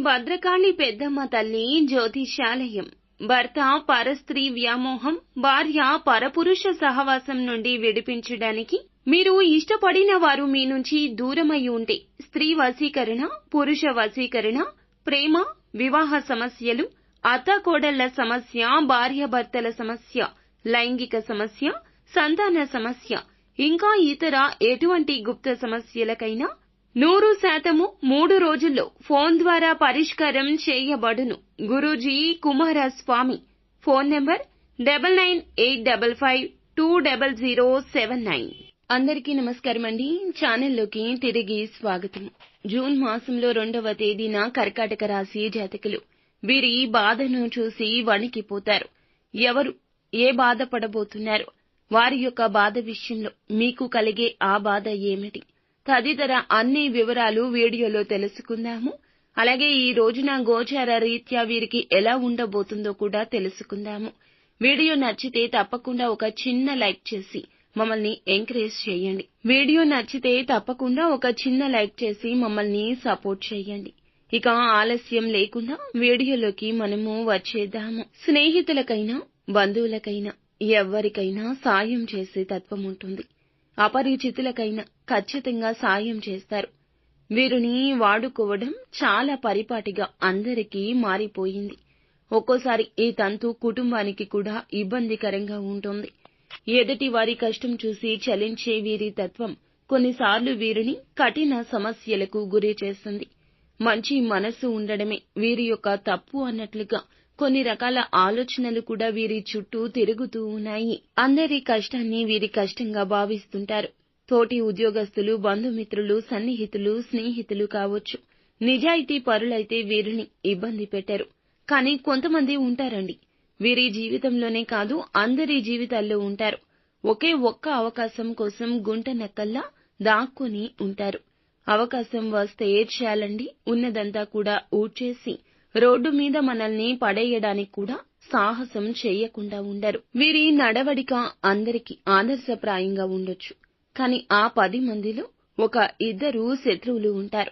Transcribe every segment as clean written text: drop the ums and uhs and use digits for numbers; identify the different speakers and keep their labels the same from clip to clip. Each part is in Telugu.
Speaker 1: భద్రకాళి పెద్దమ్మ తల్లి జ్యోతిషాలయం. భర్త పరస్త్రీ వ్యామోహం, భార్య పరపురుష సహవాసం నుండి విడిపించడానికి మీరు ఇష్టపడిన వారు మీ నుంచి దూరమై ఉంటే స్త్రీ వశీకరణ, పురుష వశీకరణ, ప్రేమ, వివాహ సమస్యలు, అత్తాకోడళ్ల సమస్య, భార్యాభర్తల సమస్య, లైంగిక సమస్య, సంతాన సమస్య, ఇంకా ఇతర ఎటువంటి గుప్త సమస్యలకైనా 100% 3 రోజుల్లో ఫోన్ ద్వారా పరిష్కారం చేయబడును. గురూజీ కుమారస్వామి. Phone number 9985520079. అందరికీ నమస్కారమండి. ఛానల్లోకి తిరిగి స్వాగతం. జూన్ మాసంలో 2వ తేదీన కర్కాటక రాశి జాతకులు. వీరి బాధను చూసి వణికిపోతారు. ఎవరు ఏ బాధపడబోతున్నారు, వారి యొక్క బాధ విషయంలో మీకు కలిగే ఆ బాధ ఏమిటి, తదితర అన్ని వివరాలు వీడియోలో తెలుసుకుందాము. అలాగే ఈ రోజున గోచార రీత్యా వీరికి ఎలా ఉండబోతుందో కూడా తెలుసుకుందాము. వీడియో నచ్చితే తప్పకుండా ఒక చిన్న లైక్ చేసి మమ్మల్ని ఎంకరేజ్ చేయండి. మమ్మల్ని సపోర్ట్ చేయండి. ఇక ఆలస్యం లేకుండా వీడియోలోకి మనము వచ్చేద్దాము. స్నేహితులకైనా బంధువులకైనా ఎవ్వరికైనా సాయం చేసే తత్వం ఉంటుంది. అపరిచితులకైనా ఖచ్చితంగా సాయం చేస్తారు. వీరిని వాడుకోవడం చాలా పరిపాటిగా అందరికీ మారిపోయింది. ఒక్కోసారి ఈ తంతు కుటుంబానికి కూడా ఇబ్బందికరంగా ఉంటుంది. ఎదుటి వారి కష్టం చూసి చలించే వీరి తత్వం కొన్నిసార్లు వీరిని కఠిన సమస్యలకు గురి చేస్తుంది. మంచి మనసు ఉండడమే వీరి యొక్క తప్పు అన్నట్లుగా కొన్ని రకాల ఆలోచనలు కూడా వీరి చుట్టూ తిరుగుతూ ఉన్నాయి. అందరి కష్టాన్ని వీరి కష్టంగా భావిస్తుంటారు. తోటి ఉద్యోగస్తులు, బంధుమిత్రులు, సన్నిహితులు, స్నేహితులు కావచ్చు. నిజాయితీ పరులైతే వీరిని ఇబ్బంది పెట్టారు. కానీ కొంతమంది ఉంటారండి, వీరి జీవితంలోనే కాదు అందరి జీవితాల్లో ఉంటారు. ఒకే ఒక్క అవకాశం కోసం గుంట నక్కల్లా దాక్కుని ఉంటారు. అవకాశం వస్తే చాలండి, ఉన్నదంతా కూడా ఊడ్చేసి రోడ్డు మీద మనల్ని పడేయడానికి కూడా సాహసం చేయకుండా ఉండరు. వీరి నడవడిక అందరికీ ఆదర్శప్రాయంగా ఉండొచ్చు. కానీ ఆ 10 మందిలో 1-2 శత్రువులు ఉంటారు.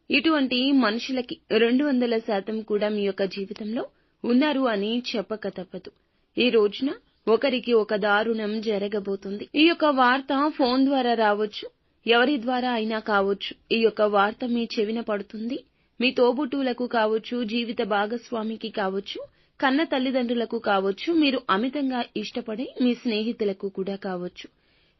Speaker 1: ఇటువంటి మనుషులకి 200% కూడా మీ యొక్క జీవితంలో ఉన్నారు అని చెప్పక తప్పదు. ఈ రోజున ఒకరికి ఒక దారుణం జరగబోతుంది. ఈ యొక్క వార్త ఫోన్ ద్వారా రావచ్చు, ఎవరి ద్వారా అయినా కావచ్చు. ఈ యొక్క వార్త మీ చెవిన పడుతుంది. మీ తోబుట్టువులకు కావచ్చు, జీవిత భాగస్వామికి కావచ్చు, కన్న తల్లిదండ్రులకు కావచ్చు, మీరు అమితంగా ఇష్టపడే మీ స్నేహితులకు కూడా కావచ్చు.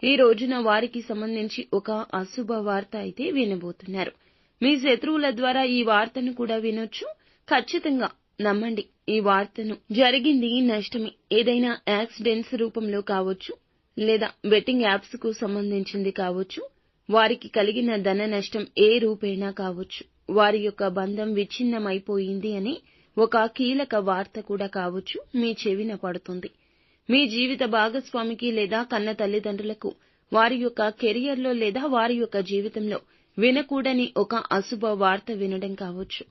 Speaker 1: ఈ రోజున వారికి సంబంధించి ఒక అశుభ వార్త అయితే వినబోతున్నారు. మీ శత్రువుల ద్వారా ఈ వార్తను కూడా వినొచ్చు. ఖచ్చితంగా నమ్మండి, ఈ వార్తను జరిగింది నష్టమే. ఏదైనా యాక్సిడెంట్స్ రూపంలో కావచ్చు, లేదా బెట్టింగ్ యాప్స్ కు సంబంధించింది కావచ్చు. వారికి కలిగిన ధన నష్టం ఏ రూపేణా కావచ్చు. వారి యొక్క బంధం విచ్ఛిన్నమైపోయింది అని ఒక కీలక వార్త కూడా కావచ్చు మీ చెవిన పడుతుంది. మీ జీవిత భాగస్వామికి లేదా కన్న తల్లిదండ్రులకు వారి యొక్క కెరియర్లో లేదా వారి యొక్క జీవితంలో వినకూడని ఒక అశుభ వార్త వినడం కావచ్చు.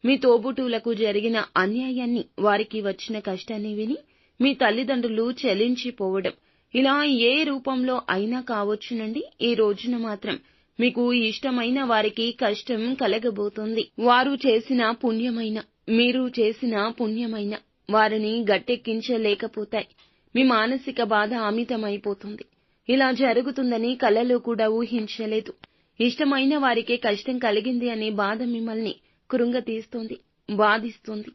Speaker 1: మీ తోబుట్టువులకు జరిగిన అన్యాయాన్ని, వారికి వచ్చిన కష్టాన్ని విని మీ తల్లిదండ్రులు చలించిపోవడం, ఇలా ఏ రూపంలో అయినా కావచ్చునండి. ఈ రోజున మాత్రం మీకు ఇష్టమైన వారికి కష్టం కలగబోతోంది. వారు చేసిన పుణ్యమైన, మీరు చేసిన పుణ్యమైన వారిని గట్టెక్కించలేకపోతాయి. మీ మానసిక బాధ అమితమైపోతుంది. ఇలా జరుగుతుందని కలలో కూడా ఊహించలేదు. ఇష్టమైన వారికే కష్టం కలిగింది అనే బాధ మిమ్మల్ని కృంగతీస్తోంది, బాధిస్తోంది.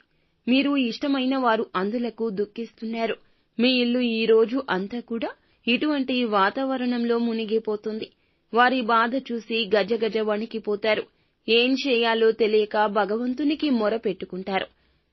Speaker 1: మీరు ఇష్టమైన వారు అందులకు దుఃఖిస్తున్నారు. మీ ఇల్లు ఈ రోజు అంతా కూడా ఇటువంటి వాతావరణంలో మునిగిపోతుంది. వారి బాధ చూసి గజగజ వణికిపోతారు. ఏం చేయాలో తెలియక భగవంతునికి మొర పెట్టుకుంటారు.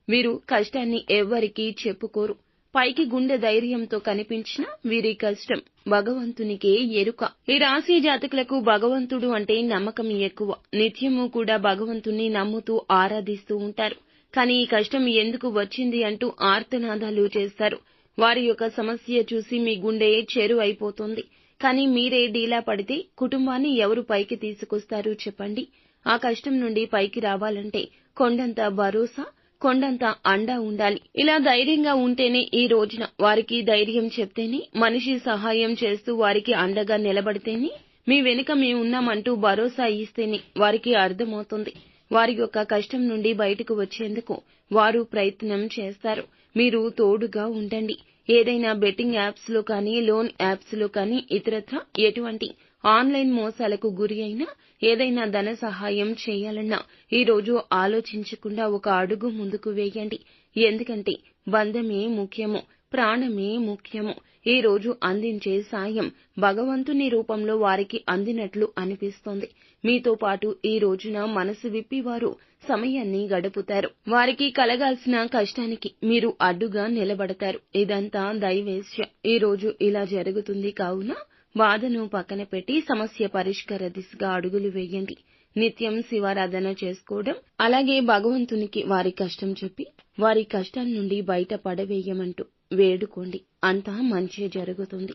Speaker 1: వీరు కష్టాన్ని ఎవ్వరికీ చెప్పుకోరు. పైకి గుండె ధైర్యంతో కనిపించిన వీరి కష్టం భగవంతునికే ఎరుక. ఈ రాశి జాతకులకు భగవంతుడు అంటే నమ్మకం ఎక్కువ. నిత్యము కూడా భగవంతుణ్ణి నమ్ముతూ ఆరాధిస్తూ ఉంటారు. కానీ ఈ కష్టం ఎందుకు వచ్చింది అంటూ ఆర్తనాదాలు చేస్తారు. వారి యొక్క సమస్య చూసి మీ గుండె చెరువైపోతుంది. కానీ మీరే డీలా పడితే కుటుంబాన్ని ఎవరు పైకి తీసుకొస్తారు చెప్పండి. ఆ కష్టం నుండి పైకి రావాలంటే కొండంత భరోసా, కొండంత అండా ఉండాలి. ఇలా ధైర్యంగా ఉంటేనే, ఈ రోజున వారికి ధైర్యం చెప్తేనే, మనిషి సహాయం చేస్తూ వారికి అండగా నిలబడితేనే, మీ వెనుక మేమున్నామంటూ భరోసా ఇస్తేనే వారికి అర్థమవుతుంది. వారి యొక్క కష్టం నుండి బయటకు వచ్చేందుకు వారు ప్రయత్నం చేస్తారు. మీరు తోడుగా ఉండండి. ఏదైనా బెట్టింగ్ యాప్స్ లో కానీ, లోన్ యాప్స్ లో కానీ, ఇతరత్రా ఎటువంటి ఆన్లైన్ మోసాలకు గురి అయినా, ఏదైనా ధన సహాయం చేయాలన్నా ఈ రోజు ఆలోచించకుండా ఒక అడుగు ముందుకు వేయండి. ఎందుకంటే బంధమే ముఖ్యము, ప్రాణమే ముఖ్యము. ఈ రోజు అందించే సాయం భగవంతుని రూపంలో వారికి అందినట్లు అనిపిస్తోంది. మీతో పాటు ఈ రోజున మనసు విప్పి వారు సమయాన్ని గడుపుతారు. వారికి కలగాల్సిన కష్టానికి మీరు అడ్డుగా నిలబడతారు. ఇదంతా దైవేచ్ఛ. ఈ రోజు ఇలా జరుగుతుంది కావున బాధను పక్కన పెట్టి సమస్య పరిష్కార దిశగా అడుగులు వేయండి. నిత్యం శివారాధన చేసుకోవడం, అలాగే భగవంతునికి వారి కష్టం చెప్పి వారి కష్టాల నుండి బయట పడవేయమంటూ వేడుకోండి. అంతా మంచే జరుగుతుంది.